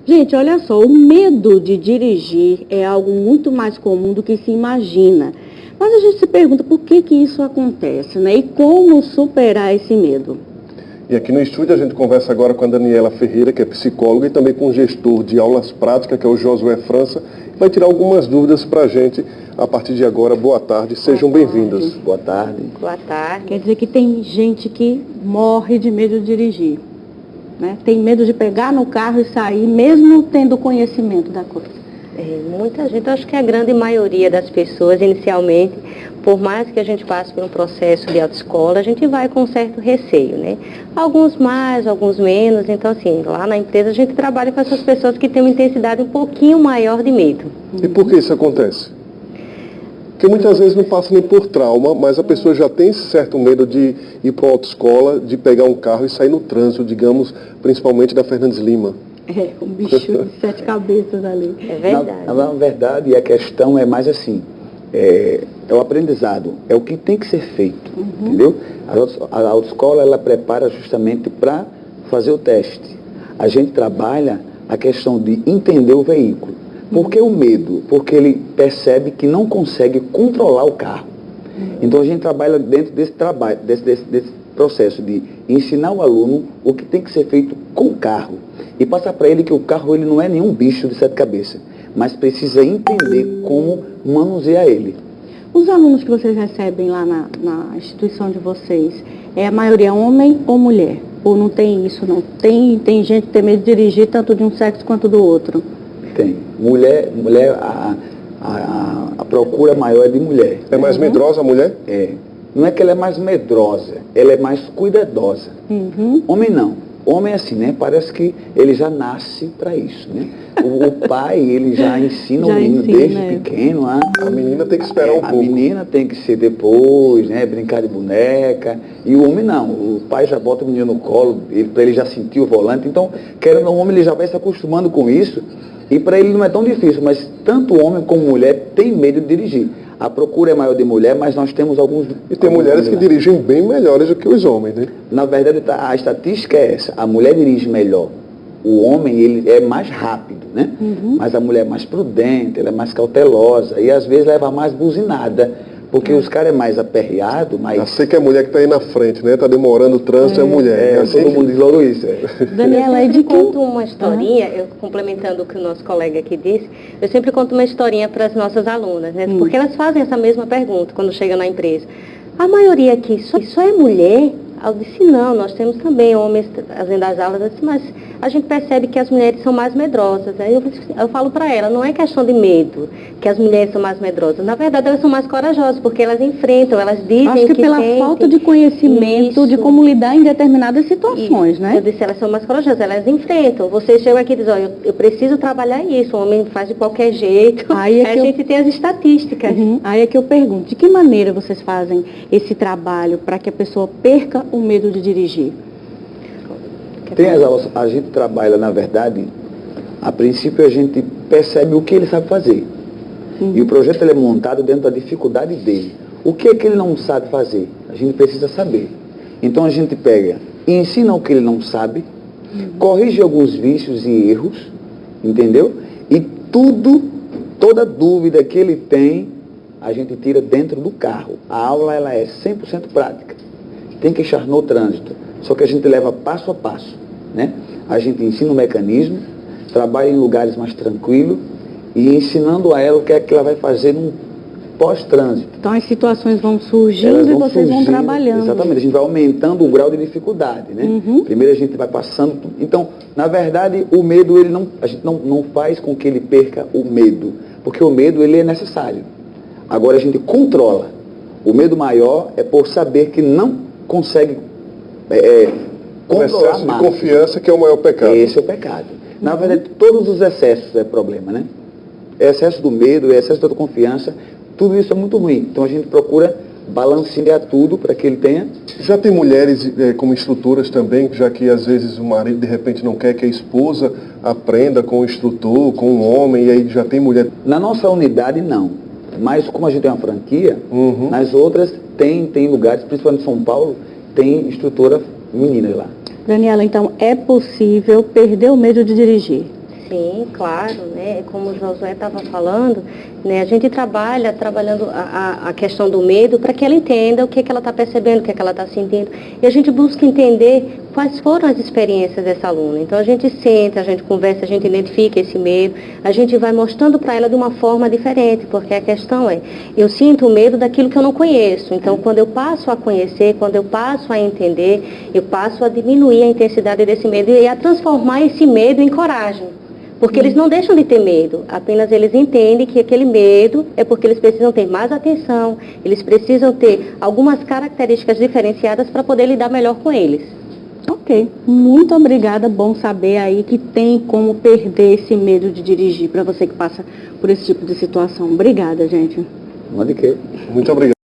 Gente, olha só, o medo de dirigir é algo muito mais comum do que se imagina. Mas a gente se pergunta por que que isso acontece, né? E como superar esse medo? E aqui no estúdio a gente conversa agora com a Daniela Ferreira, que é psicóloga, e também com o gestor de aulas práticas, que é o Josué França, que vai tirar algumas dúvidas para a gente a partir de agora. Boa tarde, sejam bem-vindas. Boa tarde. Boa tarde. Quer dizer que tem gente que morre de medo de dirigir, né? Tem medo de pegar no carro e sair, mesmo tendo conhecimento da coisa. Muita gente, acho que a grande maioria das pessoas, inicialmente, por mais que a gente passe por um processo de autoescola, a gente vai com um certo receio, né? Alguns mais, alguns menos. Então, assim, lá na empresa a gente trabalha com essas pessoas que têm uma intensidade um pouquinho maior de medo. E por que isso acontece? Porque muitas vezes não passa nem por trauma, mas a pessoa já tem esse certo medo de ir para a autoescola, de pegar um carro e sair no trânsito, digamos, principalmente da Fernandes Lima. É, um bicho de 7 cabeças ali. É verdade. Na verdade, a questão é mais assim, é o aprendizado, é o que tem que ser feito, entendeu? A autoescola, ela prepara justamente para fazer o teste. A gente trabalha a questão de entender o veículo. Por que o medo? Porque ele percebe que não consegue controlar o carro. Então a gente trabalha dentro desse trabalho, desse processo de ensinar o aluno o que tem que ser feito com o carro. E passar para ele que o carro ele não é nenhum bicho de 7 cabeças, mas precisa entender como manusear ele. Os alunos que vocês recebem lá na instituição de vocês, é a maioria homem ou mulher? Ou não tem isso, não? Tem gente que tem medo de dirigir tanto de um sexo quanto do outro? Tem. Mulher a procura maior é de mulher. É mais medrosa a mulher? É. Não é que ela é mais medrosa, ela é mais cuidadosa. Homem não. Homem assim, né? Parece que ele já nasce para isso, né? O pai, ele já ensina o menino desde pequeno. A menina tem que esperar um pouco. A menina tem que ser depois, né? Brincar de boneca. E o homem não. O pai já bota o menino no colo, para ele já sentir o volante. Então, querendo ou não, o homem ele já vai se acostumando com isso. E para ele não é tão difícil, mas tanto homem como mulher tem medo de dirigir. A procura é maior de mulher, mas nós temos alguns... E tem mulheres que dirigem bem melhores do que os homens, né? Na verdade, a estatística é essa. A mulher dirige melhor. O homem, ele é mais rápido, né? Mas a mulher é mais prudente, ela é mais cautelosa. E às vezes leva mais buzinada. Porque os caras é mais aperreado, mais... Eu sei que é a mulher que está aí na frente, né? Está demorando o trânsito, é a mulher. Assim todo mundo diz logo isso. Daniela, eu conto uma historinha, eu complementando o que o nosso colega aqui disse, eu sempre conto uma historinha para as nossas alunas, né? Porque elas fazem essa mesma pergunta quando chegam na empresa. A maioria aqui só é mulher? Eu disse, não, nós temos também homens fazendo as aulas, assim, mas a gente percebe que as mulheres são mais medrosas. Aí eu falo para ela, não é questão de medo, que as mulheres são mais medrosas. Na verdade, elas são mais corajosas, porque elas enfrentam, elas dizem Acho que pela sentem. falta de conhecimento de como lidar em determinadas situações, né? Eu disse, elas são mais corajosas, elas enfrentam. Você chega aqui e diz, olha, eu preciso trabalhar isso, o homem faz de qualquer jeito. Aí a gente tem as estatísticas. Aí é que eu pergunto, de que maneira vocês fazem esse trabalho para que a pessoa perca o medo de dirigir? Tem as aulas, a gente trabalha, na verdade, a princípio a gente percebe o que ele sabe fazer. E o projeto ele é montado dentro da dificuldade dele. O que é que ele não sabe fazer? A gente precisa saber. Então a gente pega e ensina o que ele não sabe, corrige alguns vícios e erros, entendeu? E toda dúvida que ele tem, a gente tira dentro do carro. A aula ela é 100% prática. Tem que estar no trânsito. Só que a gente leva passo a passo, né? A gente ensina o mecanismo, trabalha em lugares mais tranquilos e ensinando a ela o que é que ela vai fazer num pós-trânsito. Então as situações vão surgindo e vocês vão trabalhando. Exatamente, a gente vai aumentando o grau de dificuldade, né? Primeiro a gente vai passando. Então, na verdade, o medo, a gente não faz com que ele perca o medo, porque o medo ele é necessário. Agora a gente controla. O medo maior é por saber que não consegue o excesso de confiança que é o maior pecado. Esse é o pecado. Na verdade, todos os excessos é problema, né? Excesso do medo, excesso da confiança, tudo isso é muito ruim. Então a gente procura balancear tudo para que ele tenha... Já tem mulheres como instrutoras também, já que às vezes o marido de repente não quer que a esposa aprenda com o instrutor, com um homem, e aí já tem mulher... Na nossa unidade, não. Mas como a gente tem uma franquia, nas outras tem lugares, principalmente em São Paulo, tem instrutora menina lá. Daniela, então é possível perder o medo de dirigir? Sim, claro, né? Como o Josué estava falando, né? A gente trabalhando a questão do medo para que ela entenda o que ela está percebendo, o que ela está sentindo. E a gente busca entender quais foram as experiências dessa aluna. Então a gente senta, a gente conversa, a gente identifica esse medo, a gente vai mostrando para ela de uma forma diferente, porque a questão é, eu sinto medo daquilo que eu não conheço. Então quando eu passo a conhecer, quando eu passo a entender, eu passo a diminuir a intensidade desse medo e a transformar esse medo em coragem. Porque eles não deixam de ter medo, apenas eles entendem que aquele medo é porque eles precisam ter mais atenção, eles precisam ter algumas características diferenciadas para poder lidar melhor com eles. Ok, muito obrigada, bom saber aí que tem como perder esse medo de dirigir para você que passa por esse tipo de situação. Obrigada, gente. Uma de quê? Muito obrigado.